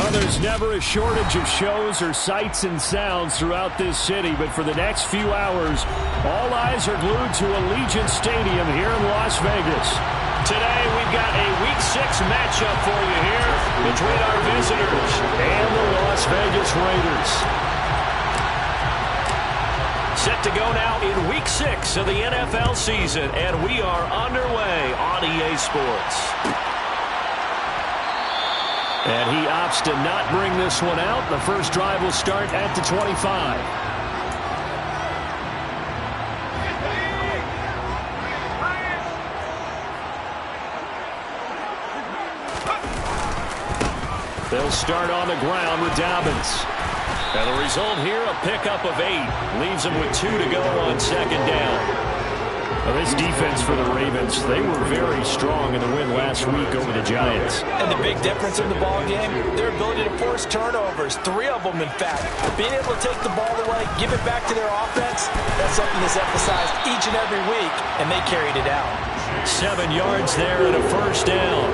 Well, there's never a shortage of shows or sights and sounds throughout this city, but for the next few hours, all eyes are glued to Allegiant Stadium here in Las Vegas. Today, we've got a Week 6 matchup for you here between our visitors and the Las Vegas Raiders. Set to go now in Week 6 of the NFL season, and we are underway on EA Sports. And he opts to not bring this one out. The first drive will start at the 25. They'll start on the ground with Dobbins. And the result here, a pickup of 8. Leaves them with 2 to go on second down. Well, this defense for the Ravens, they were very strong in the win last week over the Giants. And the big difference in the ball game, their ability to force turnovers, 3 of them in fact. Being able to take the ball away, give it back to their offense, that's something that's emphasized each and every week, and they carried it out. 7 yards there and a first down.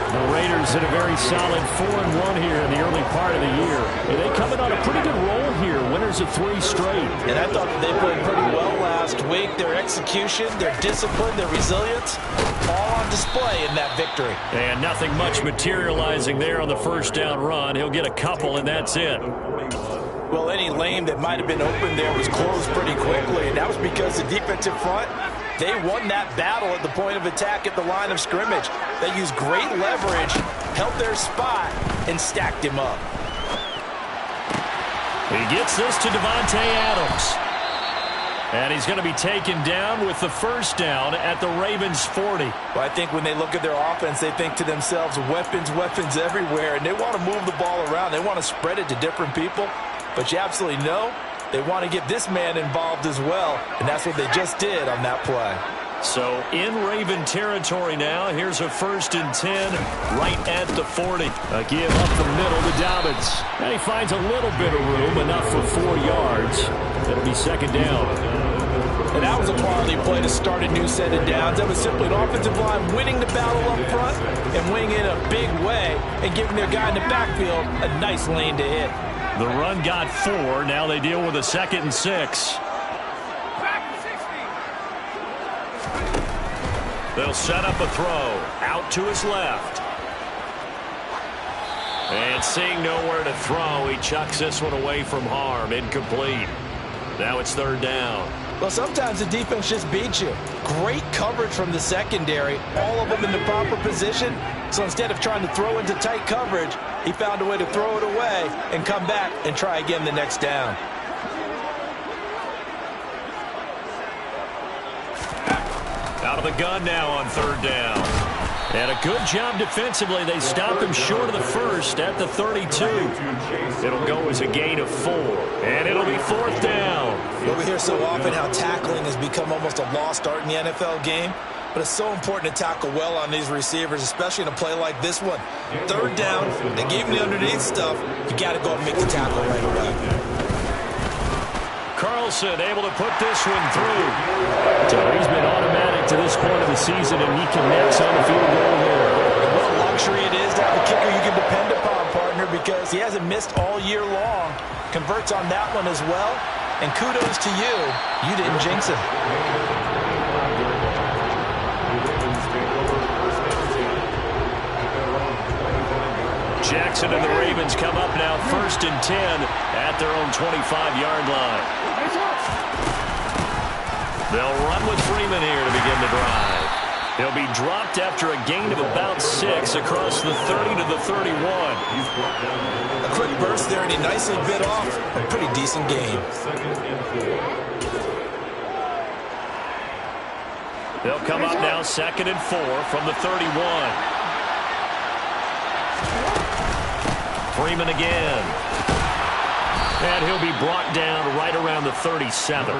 The Raiders in a very solid 4-1 here in the early part of the year. And they coming on a pretty good roll here, winners of 3 straight. And I thought they played pretty well last week. Their execution, their discipline, their resilience, all on display in that victory. And nothing much materializing there on the first down run. He'll get a couple, and that's it. Well, any lane that might have been open there was closed pretty quickly, and that was because the defensive front, they won that battle at the point of attack at the line of scrimmage. They used great leverage, held their spot, and stacked him up. He gets this to Davante Adams. And he's going to be taken down with the first down at the Ravens' 40. Well, I think when they look at their offense, they think to themselves, weapons, weapons everywhere, and they want to move the ball around. They want to spread it to different people. But you absolutely know they want to get this man involved as well, and that's what they just did on that play. So in Raven territory now, here's a 1st and 10 right at the 40. A give up the middle to Dobbins. And he finds a little bit of room, enough for 4 yards. It'll be second down. And that was a quality play to start a new set of downs. That was simply an offensive line winning the battle up front and winning in a big way and giving their guy in the backfield a nice lane to hit. The run got 4. Now they deal with a 2nd and 6. They'll set up a throw out to his left. And seeing nowhere to throw, he chucks this one away from harm. Incomplete. Now it's 3rd down. Well, sometimes the defense just beats you. Great coverage from the secondary, all of them in the proper position. So instead of trying to throw into tight coverage, he found a way to throw it away and come back and try again the next down. Out of the gun now on 3rd down. And a good job defensively. They stopped him short of the first at the 32. It'll go as a gain of 4. And it'll be 4th down. We hear so often how tackling has become almost a lost art in the NFL game. But it's so important to tackle well on these receivers, especially in a play like this one. 3rd down, they gave him the underneath stuff. You got to go and make the tackle right away. Carlson able to put this one through. So he's been automatic to this point of the season, and he connects on the field goal there. What a luxury it is to have a kicker you can depend upon, partner, because he hasn't missed all year long. Converts on that one as well. And kudos to you. You didn't jinx him. Jackson and the Ravens come up now 1st and 10 at their own 25-yard line. They'll run with Freeman here to begin the drive. He'll be dropped after a gain of about 6 across the 30 to the 31. A quick burst there, and he nicely bit off a pretty decent gain. They'll come up now 2nd and 4 from the 31. Freeman again. And he'll be brought down right around the 37.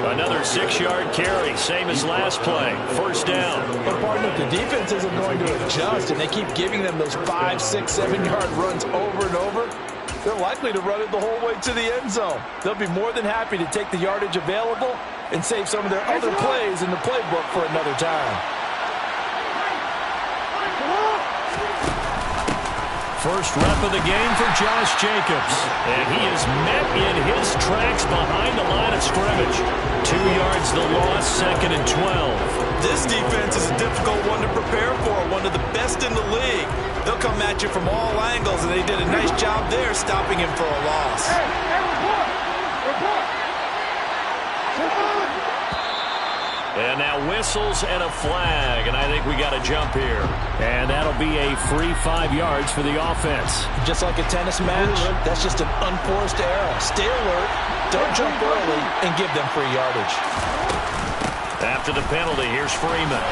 Another 6-yard carry, same as last play. 1st down. But partner, the defense isn't going to adjust, and they keep giving them those 5, 6, 7-yard runs over and over. They're likely to run it the whole way to the end zone. They'll be more than happy to take the yardage available and save some of their other plays in the playbook for another time. First rep of the game for Josh Jacobs. And he is met in his tracks behind the line of scrimmage. 2 yards the loss, 2nd and 12. This defense is a difficult one to prepare for, one of the best in the league. They'll come at you from all angles, and they did a nice job there stopping him for a loss. And now whistles and a flag, and I think we got a jump here. And that'll be a free 5 yards for the offense. Just like a tennis match, that's just an unforced error. Stay alert, don't jump early, and give them free yardage. After the penalty, here's Freeman.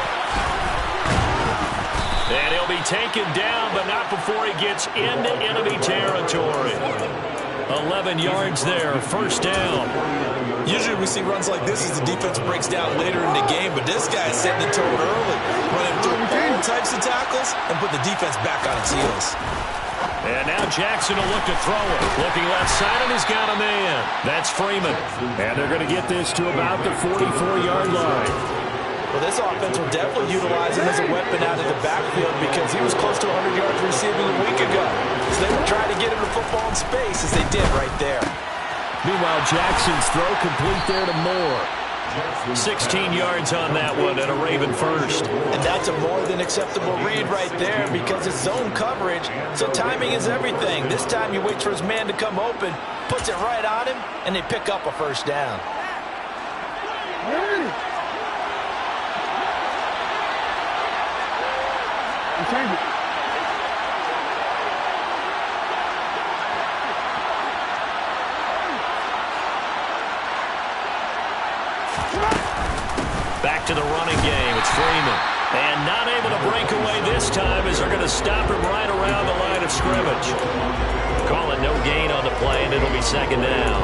And he'll be taken down, but not before he gets into enemy territory. 11 yards there, first down. Usually we see runs like this as the defense breaks down later in the game, but this guy is setting the tone early, running through all types of tackles and put the defense back on its heels. And now Jackson will look to throw it. Looking left side, and he's got a man. That's Freeman. And they're going to get this to about the 44-yard line. Well, this offense will definitely utilize him as a weapon out of the backfield because he was close to 100 yards receiving a week ago. So they will try to get him the football in space as they did right there. Meanwhile, Jackson's throw complete there to Moore. 16 yards on that one and a Raven first. And that's a more than acceptable read right there because it's zone coverage, so timing is everything. This time you wait for his man to come open, puts it right on him, and they pick up a first down. Back to the running game. It's Freeman. And not able to break away this time as they're going to stop him right around the line of scrimmage. Call it no gain on the play, and it'll be 2nd down.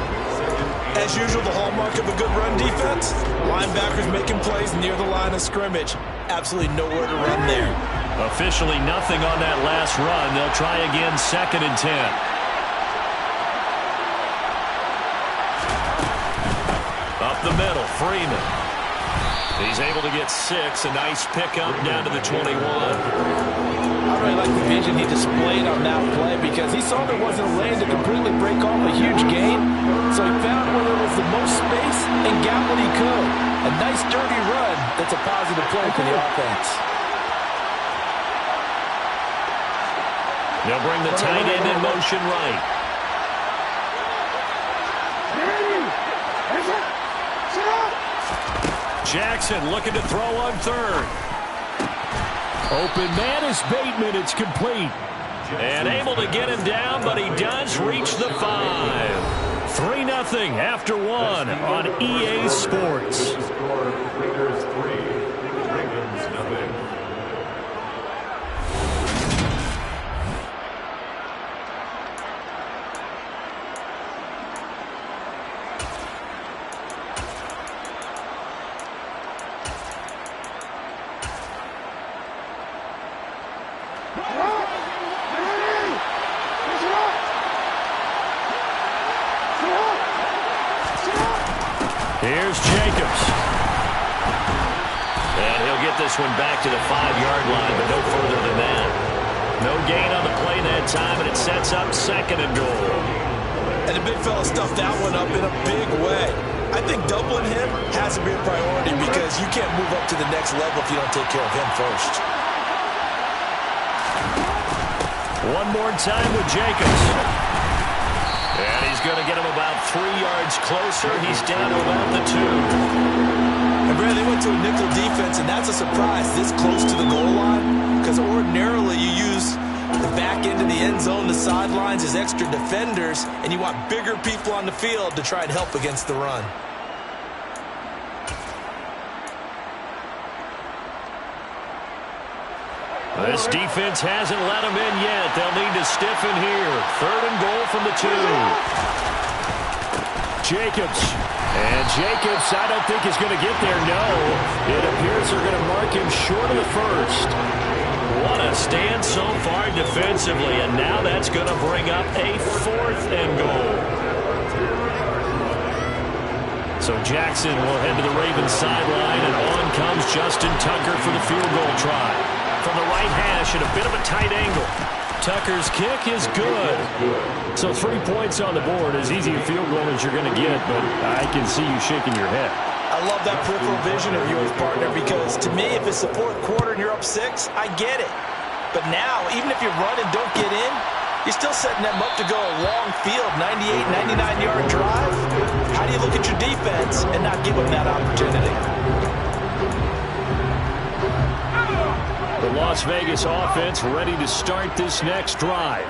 As usual, the hallmark of a good run defense, linebackers making plays near the line of scrimmage. Absolutely nowhere to run there. Officially nothing on that last run. They'll try again, 2nd and 10. Up the middle, Freeman. He's able to get 6. A nice pickup down to the 21. I really like the vision he displayed on that play because he saw there wasn't a lane to completely break off a huge gain. So he found where there was the most space and got what he could. A nice dirty run that's a positive play for the offense. They'll bring the tight end in motion right. Jackson looking to throw on 3rd. Open man is Bateman. It's complete. And able to get him down, but he does reach the 5. 3-0 after 1 on EA Sports. Here's Jacobs. And he'll get this one back to the 5-yard line, but no further than that. No gain on the play that time, and it sets up 2nd and goal. And the big fella stuffed that one up in a big way. I think doubling him has to be a priority because you can't move up to the next level if you don't take care of him first. One more time with Jacobs. And he's going to get him about 3 yards closer. He's down to about the 2. And Brad, they went to a nickel defense, and that's a surprise this close to the goal line because ordinarily you use the back end of the end zone, the sidelines as extra defenders, and you want bigger people on the field to try and help against the run. This defense hasn't let him in yet. They'll need to stiffen here. 3rd and goal from the 2. Jacobs. And Jacobs, I don't think is going to get there, no. It appears they're going to mark him short of the 1st. What a stand so far defensively, and now that's going to bring up a 4th and goal. So Jackson will head to the Ravens sideline, and on comes Justin Tucker for the field goal try. From the right hash at a bit of a tight angle. Tucker's kick is good. So 3 points on the board, as easy a field goal as you're going to get, but I can see you shaking your head. I love that peripheral vision of yours, partner, because to me, if it's the fourth quarter and you're up 6, I get it. But now, even if you run and don't get in, you're still setting them up to go a long field, 98, 99-yard drive. How do you look at your defense and not give them that opportunity? The Las Vegas offense ready to start this next drive.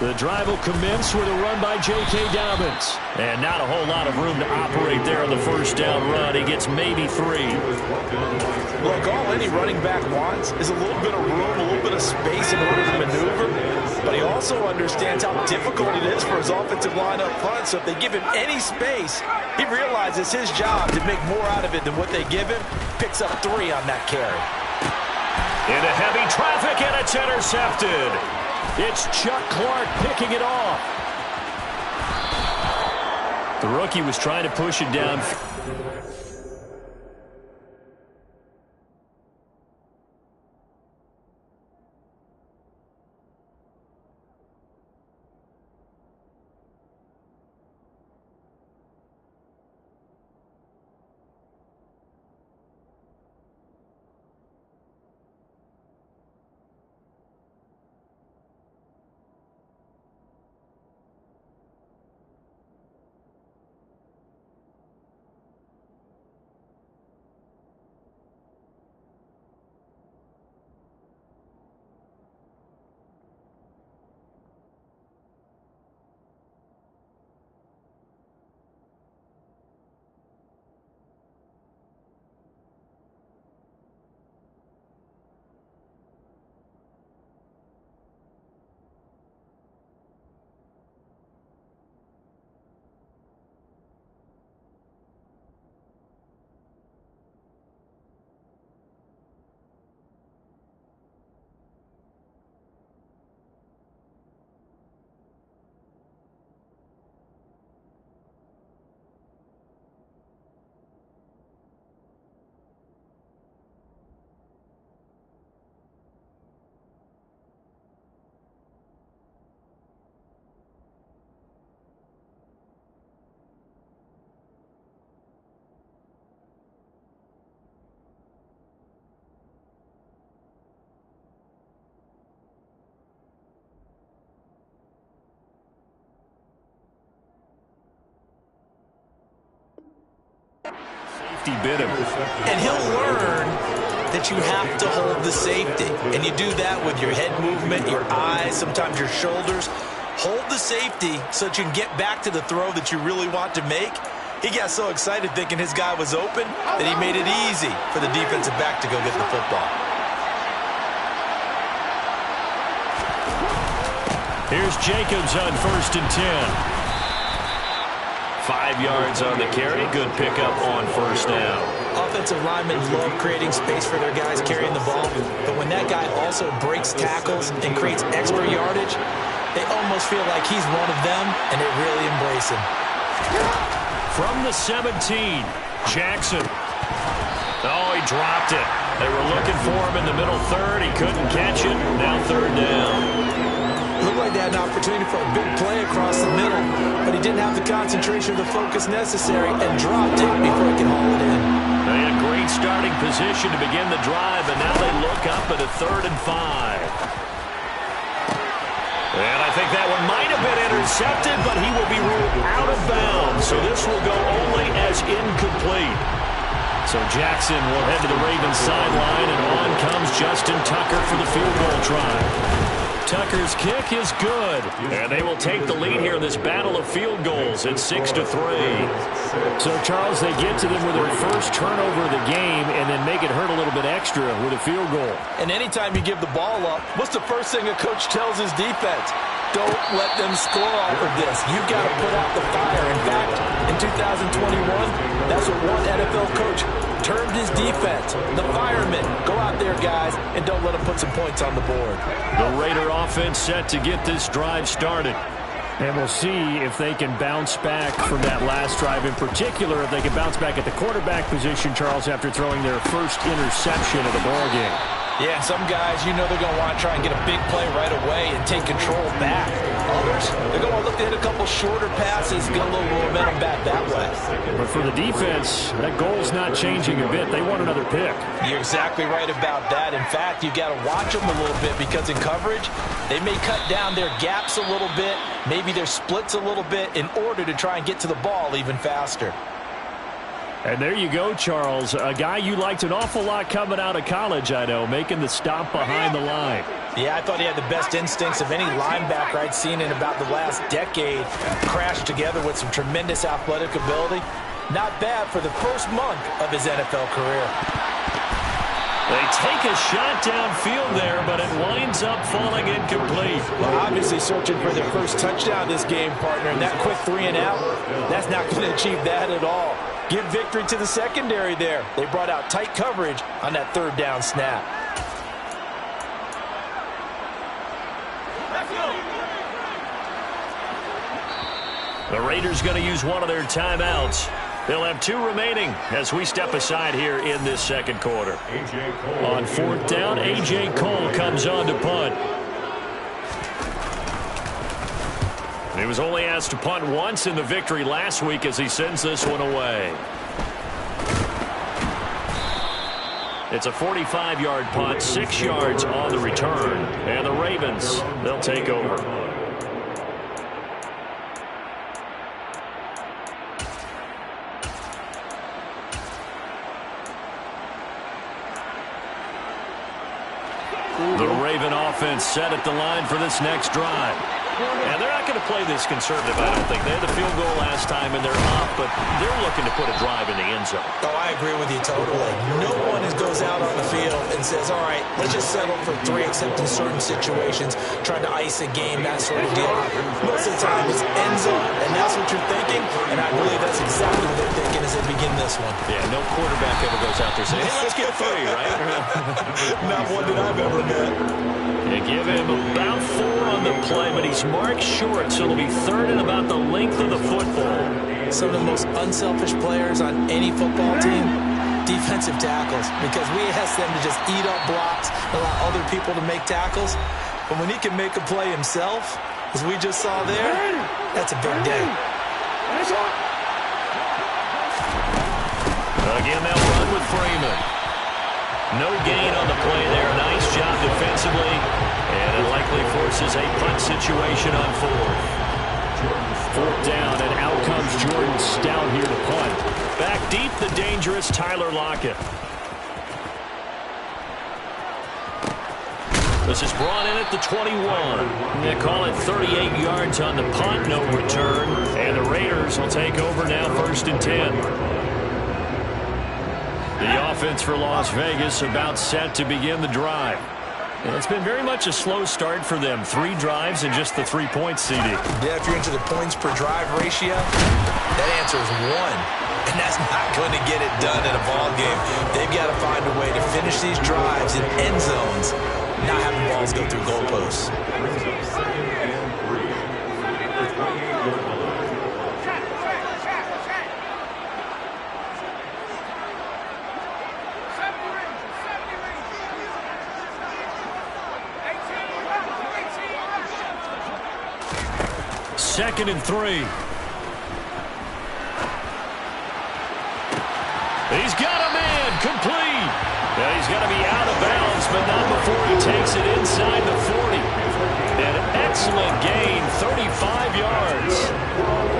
The drive will commence with a run by J.K. Dobbins. And not a whole lot of room to operate there on the first down run. He gets maybe 3. Look, all any running back wants is a little bit of room, a little bit of space in order to maneuver. But he also understands how difficult it is for his offensive line up front. So if they give him any space, he realizes his job to make more out of it than what they give him. Picks up 3 on that carry. Into heavy traffic, and it's intercepted. It's Chuck Clark picking it off. The rookie was trying to push it down. Safety bit him. And he'll learn that you have to hold the safety. And you do that with your head movement, your eyes, sometimes your shoulders. Hold the safety so that you can get back to the throw that you really want to make. He got so excited thinking his guy was open that he made it easy for the defensive back to go get the football. Here's Jacobs on 1st and 10. 5 yards on the carry. Good pickup on 1st down. Offensive linemen love creating space for their guys carrying the ball. But when that guy also breaks tackles and creates extra yardage, they almost feel like he's one of them, and they really embrace him. From the 17, Jackson. Oh, he dropped it. They were looking for him in the middle third. He couldn't catch it. Now 3rd down. Looked like they had an opportunity for a big play across the middle, but he didn't have the concentration or the focus necessary and dropped it before he could haul it in. They had a great starting position to begin the drive, and now they look up at a 3rd and 5. And I think that one might have been intercepted, but he will be ruled out of bounds, so this will go only as incomplete. So Jackson will head to the Ravens sideline, and on comes Justin Tucker for the field goal try. Tucker's kick is good, and they will take the lead here in this battle of field goals at 6-3. So, Charles, they get to them with their first turnover of the game and then make it hurt a little bit extra with a field goal. And anytime you give the ball up, what's the first thing a coach tells his defense? Don't let them score off of this. You've got to put out the fire. In fact, in 2021, that's what one NFL coach termed his defense. The firemen. Go out there, guys, and don't let them put some points on the board. The Raider offense set to get this drive started. And we'll see if they can bounce back from that last drive. In particular, if they can bounce back at the quarterback position, Charles, after throwing their first interception of the ballgame. Yeah, some guys, you know they're going to want to try and get a big play right away and take control back. Others, they're going to look to hit a couple shorter passes, get a little momentum back that way. But for the defense, that goal's not changing a bit. They want another pick. You're exactly right about that. In fact, you've got to watch them a little bit because in coverage, they may cut down their gaps a little bit, maybe their splits a little bit in order to try and get to the ball even faster. And there you go, Charles. A guy you liked an awful lot coming out of college, I know, making the stop behind the line. Yeah, I thought he had the best instincts of any linebacker I'd seen in about the last decade. Crashed together with some tremendous athletic ability. Not bad for the first month of his NFL career. They take a shot downfield there, but it winds up falling incomplete. Well, obviously searching for their first touchdown this game, partner, and that quick 3-and-out, that's not going to achieve that at all. Give victory to the secondary there. They brought out tight coverage on that third down snap. The Raiders going to use one of their timeouts. They'll have 2 remaining as we step aside here in this second quarter. On 4th down, A.J. Cole comes on to punt. He was only asked to punt once in the victory last week as he sends this one away. It's a 45-yard punt, 6 yards on the return. And the Ravens, they'll take over. The Raven offense set at the line for this next drive. And they're not going to play this conservative, I don't think. They had the field goal last time, and they're up, but they're looking to put a drive in the end zone. Oh, I agree with you totally. No one goes out on the field and says, all right, let's just settle for 3, except in certain situations, trying to ice a game, that sort of deal. Most of the time, it's end zone, and that's what you're thinking, and I believe that's exactly what they're thinking as they begin this one. Yeah, no quarterback ever goes out there saying, hey, let's get 3, right? Not one that I've ever met. They give him about 4 on the play, but he's marked short, so it'll be 3rd and about the length of the football. Some of the most unselfish players on any football team, defensive tackles, because we ask them to just eat up blocks, allow other people to make tackles. But when he can make a play himself, as we just saw there, that's a big day. Again, they'll run with Freeman. No gain on the play there. Nice job defensively. And it likely forces a punt situation on 4th. 4th down, and out comes Jordan Stout here to punt. Back deep, the dangerous Tyler Lockett. This is brought in at the 21. They call it 38 yards on the punt, no return. And the Raiders will take over now, 1st and 10. The offense for Las Vegas about set to begin the drive. And it's been very much a slow start for them. 3 drives and just the 3 points, CD. Yeah, if you're into the points per drive ratio, that answer is 1. And that's not going to get it done in a ball game. They've got to find a way to finish these drives in end zones, not having balls go through goalposts. Second and 3. He's got a man complete. Now he's got to be out of bounds, but not before he takes it inside the 40. An excellent gain, 35 yards.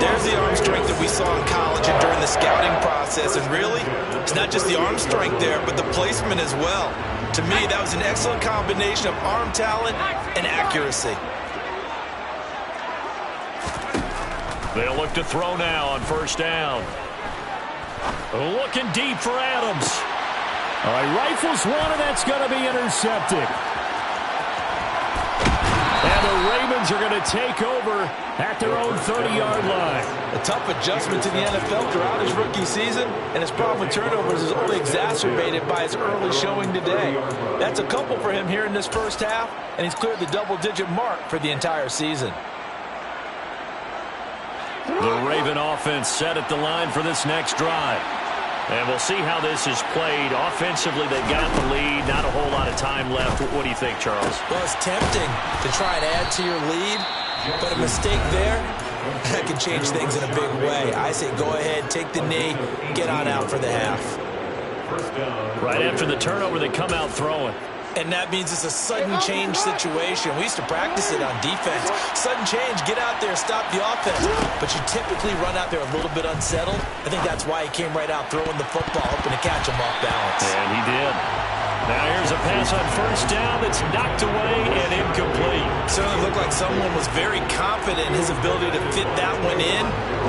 There's the arm strength that we saw in college and during the scouting process. And really, it's not just the arm strength there, but the placement as well. To me, that was an excellent combination of arm talent and accuracy. They'll look to throw now on 1st down. Looking deep for Adams. All right, rifles one, and that's going to be intercepted. And the Ravens are going to take over at their own 30-yard line. A tough adjustment to the NFL throughout his rookie season, and his problem with turnovers is only exacerbated by his early showing today. That's a couple for him here in this first half, and he's cleared the double-digit mark for the entire season. The Raven offense set at the line for this next drive. And we'll see how this is played. Offensively, they've got the lead. Not a whole lot of time left. What do you think, Charles? Well, it's tempting to try and add to your lead, but a mistake there, that can change things in a big way. I say go ahead, take the knee, get on out for the half. Right after the turnover, they come out throwing. And that means it's a sudden change situation. We used to practice it on defense. Sudden change, get out there, stop the offense. But you typically run out there a little bit unsettled. I think that's why he came right out throwing the football, hoping to catch him off balance. And he did. Now here's a pass on first down that's knocked away and incomplete. Certainly looked like someone was very confident in his ability to fit that one in.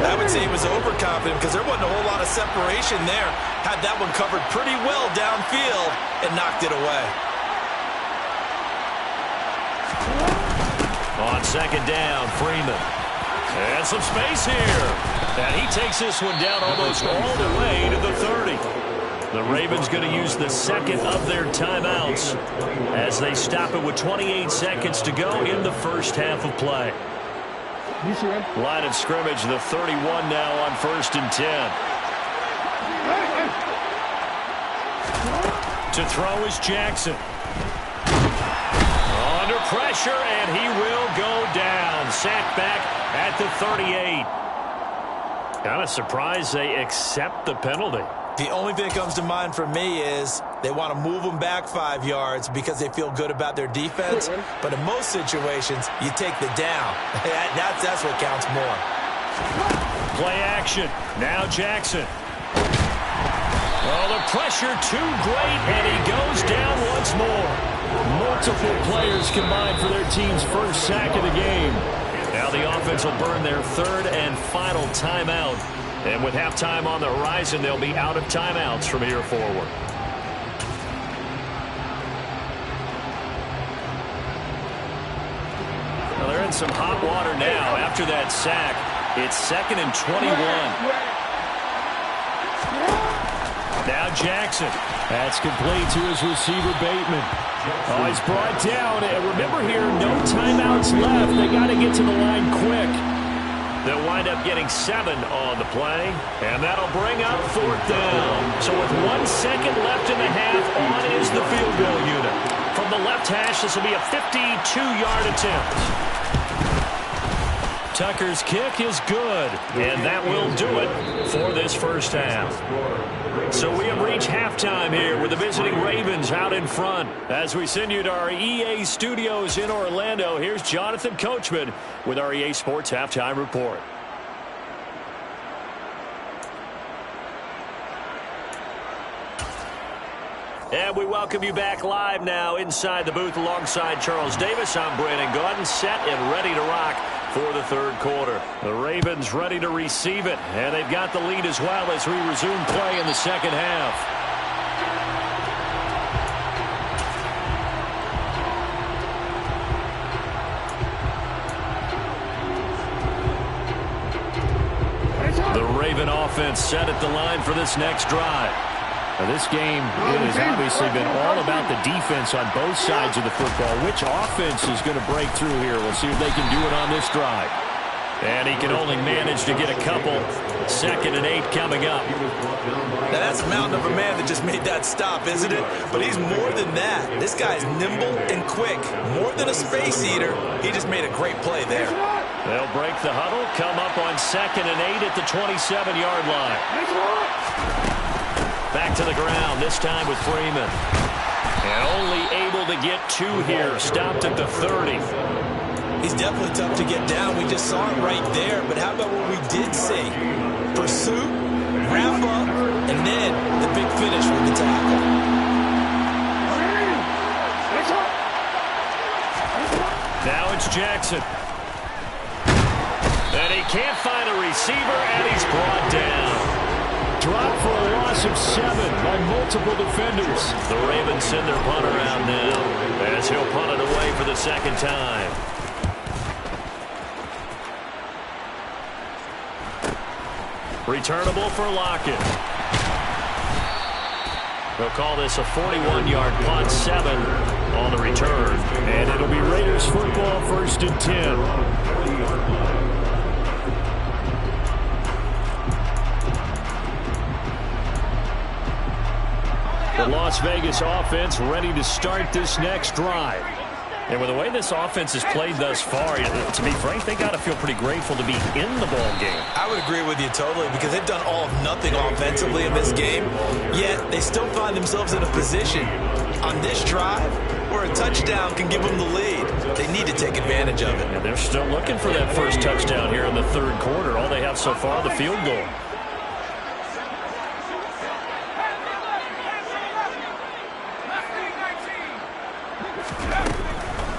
I would say he was overconfident because there wasn't a whole lot of separation there. Had that one covered pretty well downfield and knocked it away. On second down, Freeman. And some space here. And he takes this one down almost all the way to the 30. The Ravens going to use the second of their timeouts as they stop it with 28 seconds to go in the first half of play. Line of scrimmage, the 31 now on 1st and 10. To throw is Jackson. Under pressure, and he will go down. Sacked back at the 38. Kind of surprised they accept the penalty. The only thing that comes to mind for me is they want to move them back 5 yards because they feel good about their defense. But in most situations, you take the down. That's what counts more. Play action. Now Jackson. Oh, the pressure too great, and he goes down once more. Multiple players combined for their team's first sack of the game. Now the offense will burn their third and final timeout. And with halftime on the horizon, they'll be out of timeouts from here forward. Well, they're in some hot water now after that sack. It's 2nd and 21. Now Jackson. That's complete to his receiver, Bateman. Oh, he's brought down. And remember here, no timeouts left. They got to get to the line quick. They'll wind up getting 7 on the play, and that'll bring up 4th down. So with 1 second left in the half, on is the field goal unit. From the left hash, this will be a 52-yard attempt. Tucker's kick is good, and that will do it for this first half. So we have reached halftime here with the visiting Ravens out in front. As we send you to our EA studios in Orlando, here's Jonathan Coachman with our EA Sports Halftime Report. And we welcome you back live now inside the booth alongside Charles Davis. I'm Brandon Gaudin, set and ready to rock for the third quarter. The Ravens ready to receive it, and they've got the lead as well as we resume play in the second half. The Raven offense set at the line for this next drive. Now, this game has obviously been all about the defense on both sides of the football. Which offense is going to break through here? We'll see if they can do it on this drive. And he can only manage to get a couple. 2nd and 8 coming up. Now, that's a mountain of a man that just made that stop, isn't it? But he's more than that. This guy's nimble and quick. More than a space eater. He just made a great play there. They'll break the huddle, come up on 2nd and 8 at the 27-yard line. Back to the ground, this time with Freeman. And only able to get 2 here. Stopped at the 30. He's definitely tough to get down. We just saw it right there. But how about what we did see? Pursuit, wrap up, and then the big finish with the tackle. Now it's Jackson. And he can't find a receiver, and he's brought down. Dropped for a loss of 7 by multiple defenders. The Ravens send their punt around now as he'll punt it away for the second time. Returnable for Lockett. They'll call this a 41-yard punt, 7 on the return. And it'll be Raiders football, 1st and 10. The Las Vegas offense ready to start this next drive. And with the way this offense has played thus far, to be frank, they got to feel pretty grateful to be in the ball game. I would agree with you totally, because they've done all of nothing offensively in this game, yet they still find themselves in a position on this drive where a touchdown can give them the lead. They need to take advantage of it. And they're still looking for that first touchdown here in the third quarter. All they have so far, the field goal.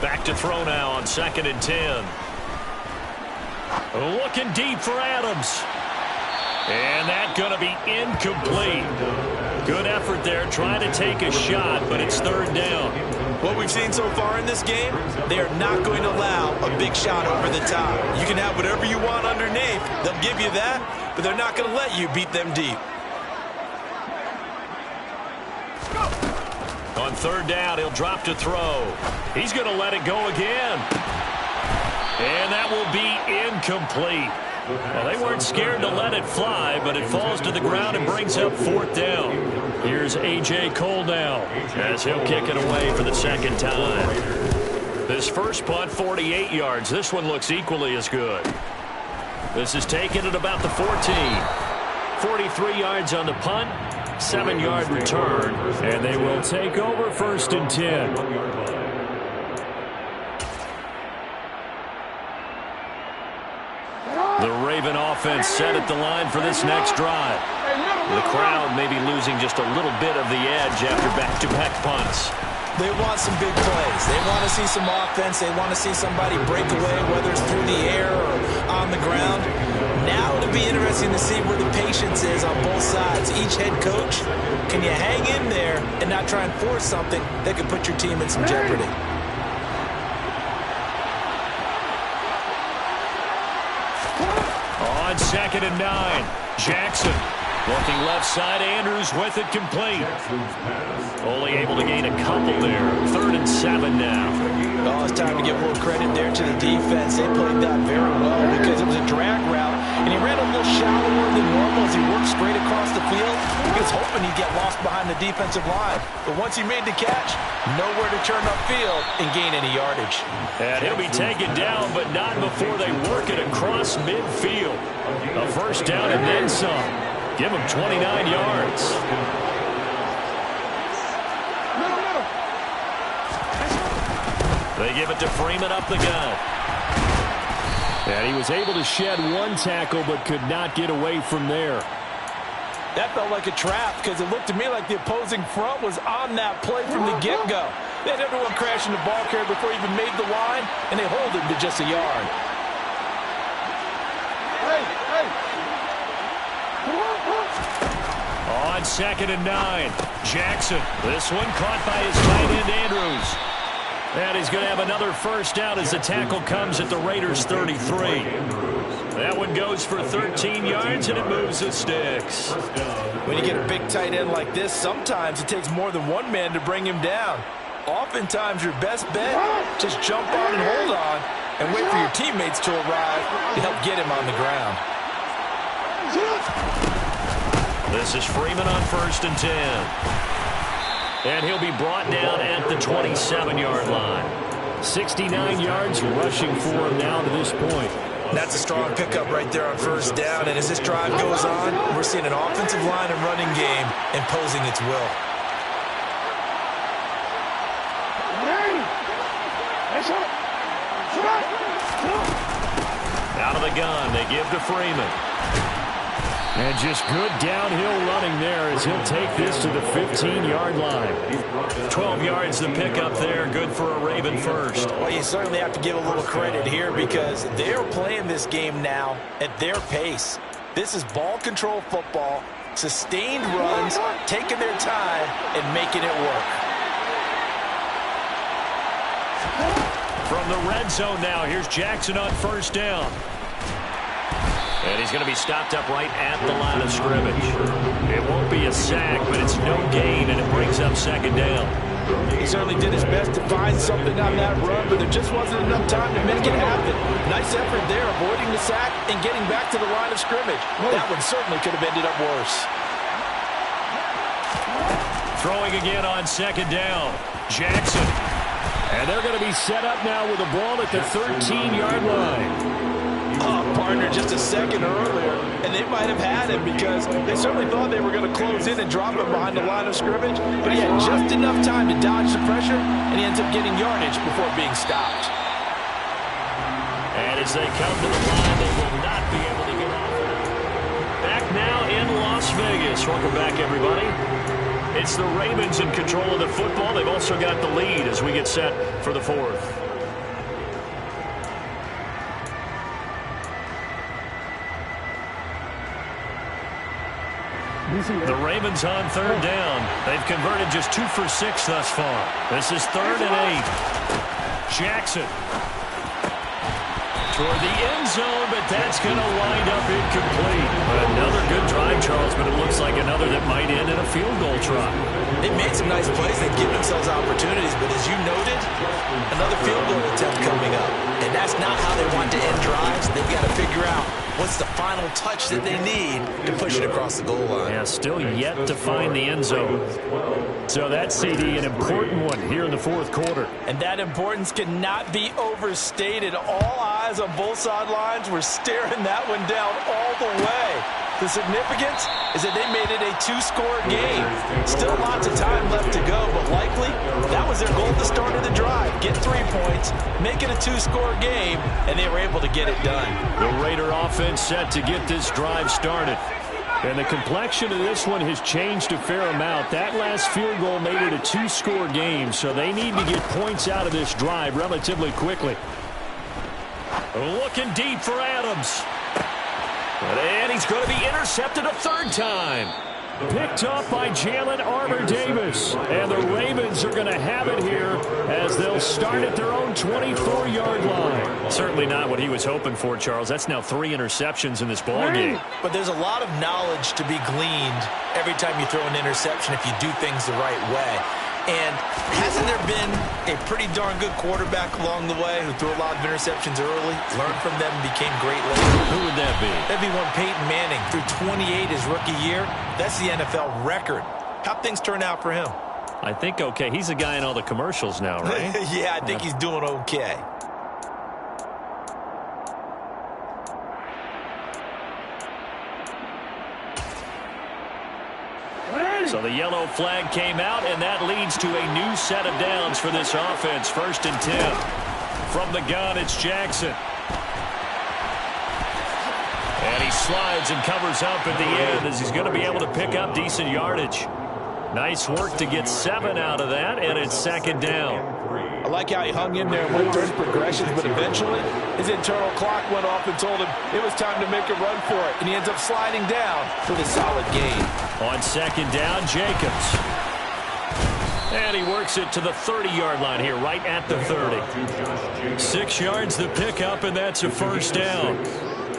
Back to throw now on 2nd and 10. Looking deep for Adams. And that's going to be incomplete. Good effort there, trying to take a shot, but it's 3rd down. What we've seen so far in this game, they are not going to allow a big shot over the top. You can have whatever you want underneath. They'll give you that, but they're not going to let you beat them deep. On 3rd down, he'll drop to throw. He's going to let it go again. And that will be incomplete. Well, they weren't scared to let it fly, but it falls to the ground and brings up 4th down. Here's A.J. Cole now, as he'll kick it away for the 2nd time. This first punt, 48 yards. This one looks equally as good. This is taken at about the 14. 43 yards on the punt, 7-yard return, and they will take over 1st and 10. The Raven offense set at the line for this next drive. The crowd may be losing just a little bit of the edge after back-to-back punts. They want some big plays. They want to see some offense. They want to see somebody break away, whether it's through the air or on the ground. Now it'll be interesting to see where the patience is on both sides. Each head coach, can you hang in there and not try and force something that could put your team in some jeopardy? On 2nd and 9, Jackson looking left side. Andrews with it complete. Only able to gain a couple there. 3rd and 7 now. Oh, it's time to give a little credit there to the defense. They played that very well because it was a drag route, and he ran a little shallower than normal as he worked straight across the field. He was hoping he'd get lost behind the defensive line, but once he made the catch, nowhere to turn upfield and gain any yardage. And he'll be taken down, but not before they work it across midfield. A 1st down and then some. Give him 29 yards. They give it to Freeman up the gut. And he was able to shed one tackle but could not get away from there. That felt like a trap because it looked to me like the opposing front was on that play from the get-go. They had everyone crashing the ball carrier before he even made the line, and they hold him to just a yard. On 2nd and 9, Jackson. This one caught by his tight end, Andrews. And he's going to have another 1st down as the tackle comes at the Raiders' 33. That one goes for 13 yards, and it moves the sticks. When you get a big tight end like this, sometimes it takes more than one man to bring him down. Oftentimes, your best bet, just jump on and hold on and wait for your teammates to arrive to help get him on the ground. This is Freeman on 1st and 10. And he'll be brought down at the 27-yard line. 69 yards rushing for him now to this point. That's a strong pickup right there on 1st down. And as this drive goes on, we're seeing an offensive line and running game imposing its will. Out of the gun, they give to Freeman. And just good downhill running there as he'll take this to the 15-yard line. 12 yards to pick up there. Good for a Raven 1st. Well, you certainly have to give a little credit here because they're playing this game now at their pace. This is ball control football, sustained runs, taking their time, and making it work. From the red zone now, here's Jackson on 1st down. And he's going to be stopped up right at the line of scrimmage. It won't be a sack, but it's no gain, and it brings up 2nd down. He certainly did his best to find something on that run, but there just wasn't enough time to make it happen. Nice effort there, avoiding the sack and getting back to the line of scrimmage. That one certainly could have ended up worse. Throwing again on second down. Jackson. And they're going to be set up now with the ball at the 13-yard line. Oh, partner, just a second earlier, and they might have had him because they certainly thought they were going to close in and drop him behind the line of scrimmage, but he had just enough time to dodge the pressure, and he ends up getting yardage before being stopped. And as they come to the line, they will not be able to get off. Back now in Las Vegas. Welcome back, everybody. It's the Ravens in control of the football. They've also got the lead as we get set for the fourth. The Ravens on third down. They've converted just 2 for 6 thus far. This is 3rd and 8. Jackson. Toward the end zone, but that's going to wind up incomplete. Another good drive, Charles, but it looks like another that might end in a field goal try. They've made some nice plays. They've given themselves opportunities, but as you noted, another field goal attempt coming up. And that's not how they want to end drives. They've got to figure out what's the final touch that they need to push it across the goal line. Yeah, still yet to find the end zone. So that CD, an important one here in the fourth quarter. And that importance cannot be overstated. All eyes on both sidelines were staring that one down all the way. The significance is that they made it a 2-score game. Still lots of time left to go, but likely that was their goal at the start of the drive. Get 3 points, make it a 2-score game, and they were able to get it done. The Raider offense set to get this drive started. And the complexion of this one has changed a fair amount. That last field goal made it a 2-score game, so they need to get points out of this drive relatively quickly. Looking deep for Adams. And he's going to be intercepted a 3rd time. Picked up by Jalen Armour-Davis. And the Ravens are going to have it here as they'll start at their own 24-yard line. Certainly not what he was hoping for, Charles. That's now 3 interceptions in this ball game. But there's a lot of knowledge to be gleaned every time you throw an interception if you do things the right way. And hasn't there been a pretty darn good quarterback along the way who threw a lot of interceptions early, learned from them, and became great later? Who would that be? That'd be one Peyton Manning. Threw 28 his rookie year. That's the NFL record. How'd things turn out for him? I think okay. He's a guy in all the commercials now, right? Yeah, I think he's doing okay. So the yellow flag came out, and that leads to a new set of downs for this offense. 1st and 10. From the gun, it's Jackson. And he slides and covers up at the end as he's going to be able to pick up decent yardage. Nice work to get 7 out of that, and it's 2nd down. I like how he hung in there and went through his progressions, but eventually his internal clock went off and told him it was time to make a run for it, and he ends up sliding down with a solid gain. On 2nd down, Jacobs. And he works it to the 30-yard line here, right at the 30. 6 yards the pickup, and that's a 1st down.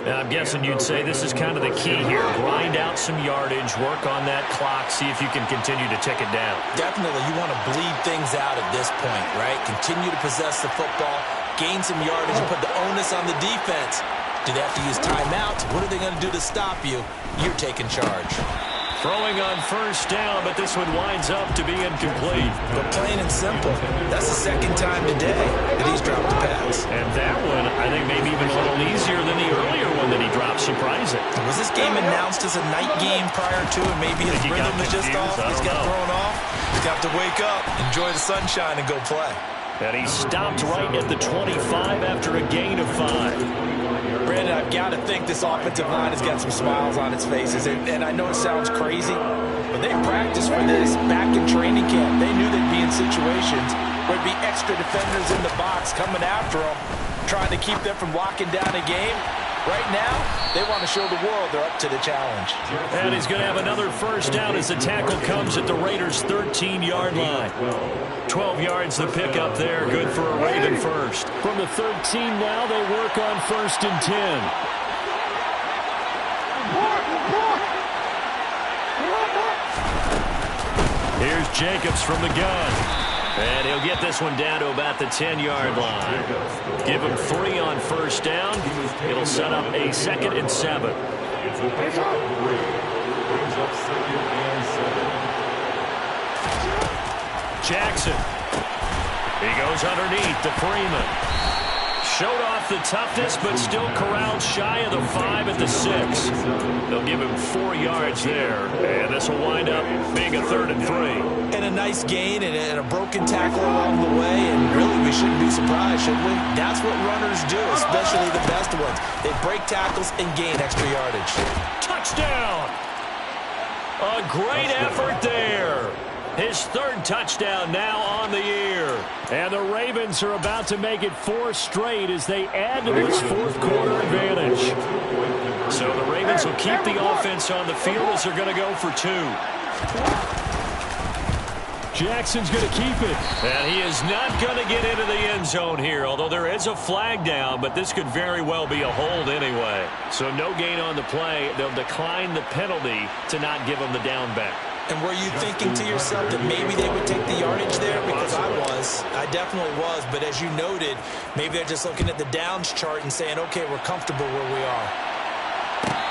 And I'm guessing you'd say this is kind of the key here. Grind out some yardage, work on that clock, see if you can continue to tick it down. Definitely, you want to bleed things out at this point, right? Continue to possess the football, gain some yardage, and put the onus on the defense. Do they have to use timeouts? What are they going to do to stop you? You're taking charge. Throwing on 1st down, but this one winds up to be incomplete. But plain and simple, that's the 2nd time today that he's dropped a pass. And that one, I think, maybe even a little easier than the earlier one that he dropped. Surprising. Was this game announced as a night game prior to it? Maybe his rhythm is just off. He's got thrown off. He's got to wake up, enjoy the sunshine, and go play. And he stopped right at the 25 after a gain of 5. Brandon, I've got to think this offensive line has got some smiles on its faces. And I know it sounds crazy, but they practiced for this back in training camp. They knew they'd be in situations where there'd be extra defenders in the box coming after them, trying to keep them from locking down a game. Right now, they want to show the world they're up to the challenge. And he's going to have another 1st down as the tackle comes at the Raiders' 13-yard line. 12 yards the pickup there. Good for a Raven first. From the 13 now, they work on 1st and 10. Here's Jacobs from the gun. And he'll get this one down to about the 10-yard line. Give him 3 on 1st down. It'll set up a 2nd and 7. Jackson. He goes underneath to Freeman. Showed off the toughness, but still corralled shy of the 5 at the 6. They'll give him 4 yards there, and this will wind up being a 3rd and 3. And a nice gain and a broken tackle along the way, and really we shouldn't be surprised, should we? That's what runners do, especially the best ones. They break tackles and gain extra yardage. Touchdown! A great effort there. His 3rd touchdown now on the year. And the Ravens are about to make it 4 straight as they add to this 4th quarter advantage. So the Ravens will keep the offense on the field as they're going to go for 2. Jackson's going to keep it. And he is not going to get into the end zone here, although there is a flag down, but this could very well be a hold anyway. So no gain on the play. They'll decline the penalty to not give him the down back. And were you thinking to yourself that maybe they would take the yardage there? Because I definitely was. But as you noted, maybe they're just looking at the downs chart and saying, okay, we're comfortable where we are.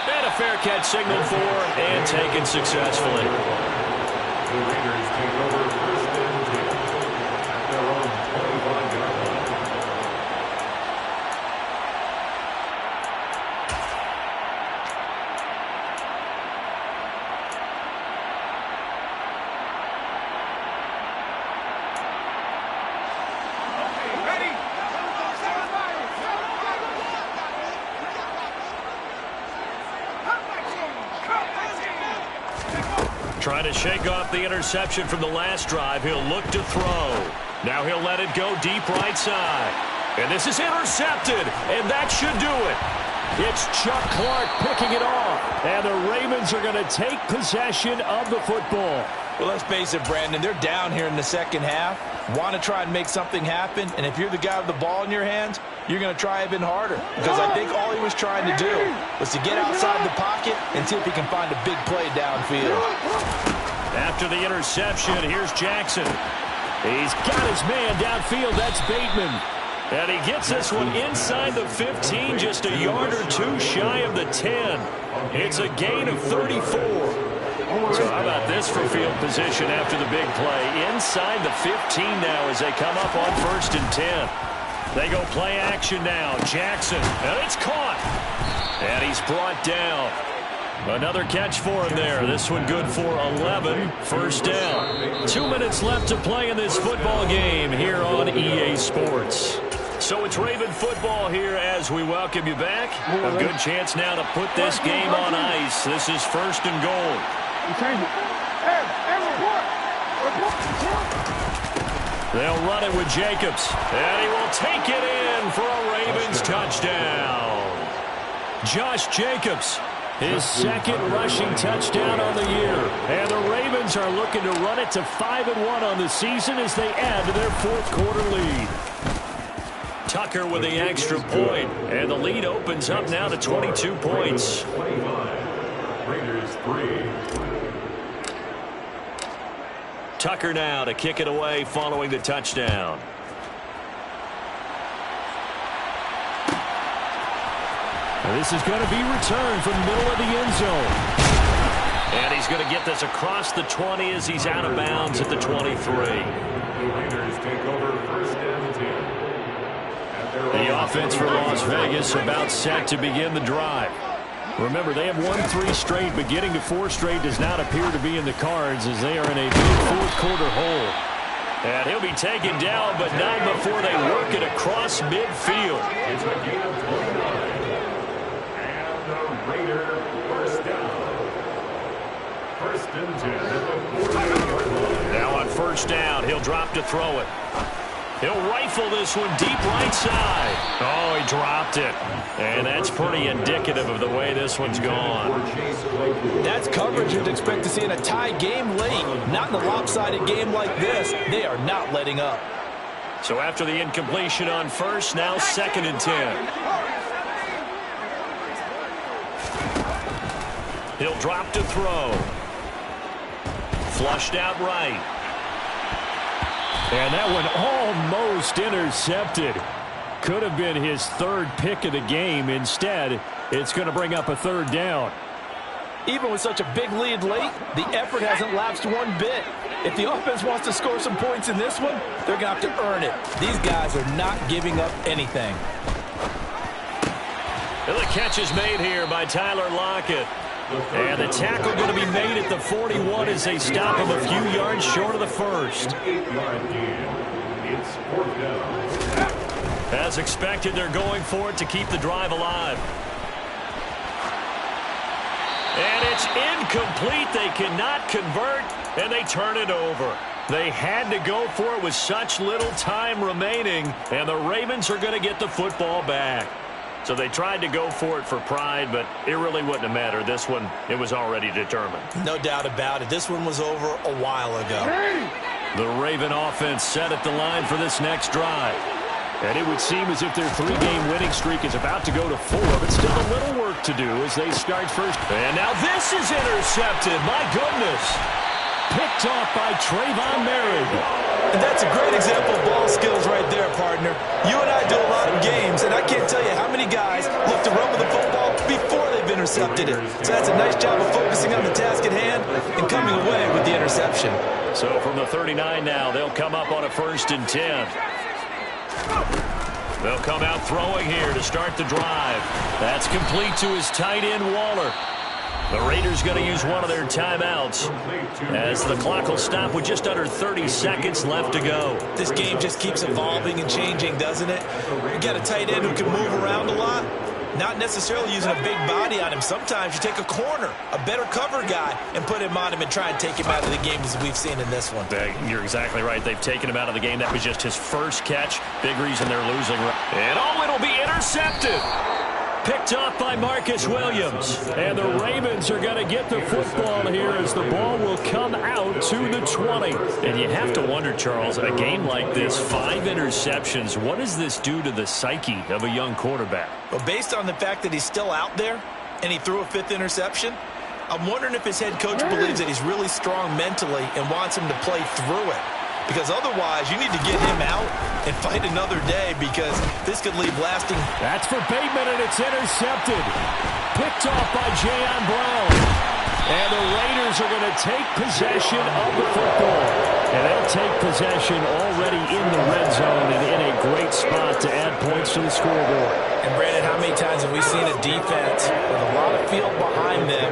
And a fair catch signaled for and taken successfully. The Raiders take over 1st and 10 at their own 25-yard line. Trying to shake off the interception from the last drive. He'll look to throw. Now he'll let it go deep right side. And this is intercepted, and that should do it. It's Chuck Clark picking it off. And the Ravens are going to take possession of the football. Well, let's face it, Brandon, they're down here in the second half. Want to try and make something happen, and if you're the guy with the ball in your hands, you're going to try even harder. Because I think all he was trying to do was to get outside the pocket and see if he can find a big play downfield. After the interception, here's Jackson. He's got his man downfield. That's Bateman. And he gets this one inside the 15, just a yard or 2 shy of the 10. It's a gain of 34. So how about this for field position after the big play? Inside the 15 now as they come up on 1st and 10. They go play action now. Jackson, and it's caught. And he's brought down. Another catch for him there. This one good for 11. 1st down. 2 minutes left to play in this football game here on EA Sports. So it's Raven football here as we welcome you back. A good chance now to put this game on ice. This is 1st and goal. They'll run it with Jacobs. And he will take it in for a Ravens touchdown. Josh Jacobs, his 2nd rushing touchdown on the year. And the Ravens are looking to run it to 5-1 on the season as they add to their 4th quarter lead. Tucker with the extra point, and the lead opens up now to 22 points. 25. Raiders 3. Tucker now to kick it away following the touchdown. This is going to be returned from the middle of the end zone. And he's going to get this across the 20 as he's out of bounds at the 23. The Raiders take over 1st and 10. The offense for Las Vegas about set to begin the drive. Remember, they have won 3 straight, but getting to 4 straight does not appear to be in the cards as they are in a big 4th quarter hole. And he'll be taken down, but not before they work it across midfield. It's a gain of 29. And the Raider 1st down. 1st and 10 at the 40-yard line. Now on 1st down, he'll drop to throw it. He'll rifle this one deep right side. Oh, he dropped it. And that's pretty indicative of the way this one's gone. That's coverage you'd expect to see in a tie game late. Not in a lopsided game like this. They are not letting up. So after the incompletion on 1st, now 2nd and 10. He'll drop to throw. Flushed out right. And that one almost intercepted. Could have been his 3rd pick of the game. Instead, it's going to bring up a 3rd down. Even with such a big lead late, the effort hasn't lapsed one bit. If the offense wants to score some points in this one, they're going to have to earn it. These guys are not giving up anything. And the catch is made here by Tyler Lockett. And the tackle going to be made at the 41 as they stop him a few yards short of the first. It's 4th down. As expected, they're going for it to keep the drive alive. And it's incomplete. They cannot convert, and they turn it over. They had to go for it with such little time remaining, and the Ravens are going to get the football back. So they tried to go for it for pride, but it really wouldn't have mattered. This one, it was already determined. No doubt about it. This one was over a while ago. The Raven offense set at the line for this next drive. And it would seem as if their 3-game winning streak is about to go to 4, but still a little work to do as they start first. And now this is intercepted. My goodness. Picked off by Trayvon Merritt. And that's a great example of ball skills right there, partner. You and I do a lot of games, and I can't tell you how many guys look to run with the football before they've intercepted it. So that's a nice job of focusing on the task at hand and coming away with the interception. So from the 39 now, they'll come up on a 1st and 10. They'll come out throwing here to start the drive. That's complete to his tight end, Waller. The Raiders going to use one of their timeouts as the clock will stop with just under 30 seconds left to go. This game just keeps evolving and changing, doesn't it? You got a tight end who can move around a lot. Not necessarily using a big body on him. Sometimes you take a corner, a better cover guy, and put him on him and try and take him out of the game as we've seen in this one. You're exactly right. They've taken him out of the game. That was just his first catch. Big reason they're losing. And it'll be intercepted. Picked off by Marcus Williams. And the Ravens are going to get the football here as the ball will come out to the 20. And you have to wonder, Charles, a game like this, 5 interceptions, what does this do to the psyche of a young quarterback? Well, based on the fact that he's still out there and he threw a 5th interception, I'm wondering if his head coach believes that he's really strong mentally and wants him to play through it. Because otherwise, you need to get him out and fight another day because this could leave lasting. That's for Bateman, and it's intercepted. Picked off by Jayon Brown. And the Raiders are going to take possession of the football. And they'll take possession already in the red zone and in a great spot to add points to the scoreboard. And Brandon, how many times have we seen a defense with a lot of field behind them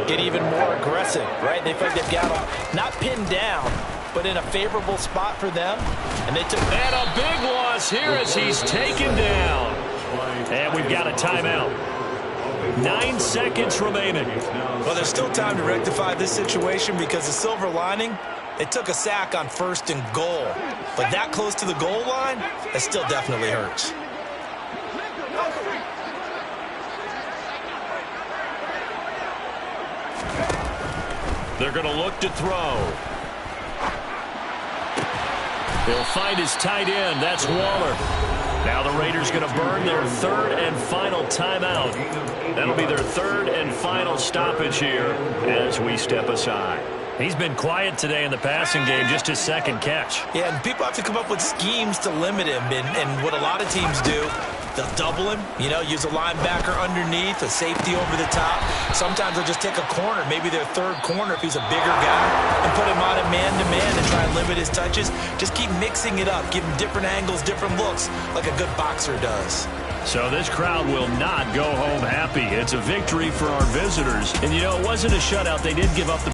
get even more aggressive, right? They feel like they've got them not pinned down, but in a favorable spot for them. And they took and a big loss here as he's taken down. And we've got a timeout. 9 seconds remaining. Well, there's still time to rectify this situation because the silver lining, they took a sack on 1st and goal. But that close to the goal line, that still definitely hurts. They're going to look to throw. He'll find his tight end. That's Waller. Now the Raiders going to burn their 3rd and final timeout. That'll be their 3rd and final stoppage here as we step aside. He's been quiet today in the passing game, just his 2nd catch. Yeah, and people have to come up with schemes to limit him. And what a lot of teams do, they'll double him, use a linebacker underneath, a safety over the top. Sometimes they'll just take a corner, maybe their 3rd corner if he's a bigger guy, and put him on a man-to-man and try and limit his touches. Just keep mixing it up, give him different angles, different looks, like a good boxer does. So this crowd will not go home happy. It's a victory for our visitors. And, it wasn't a shutout. They did give up the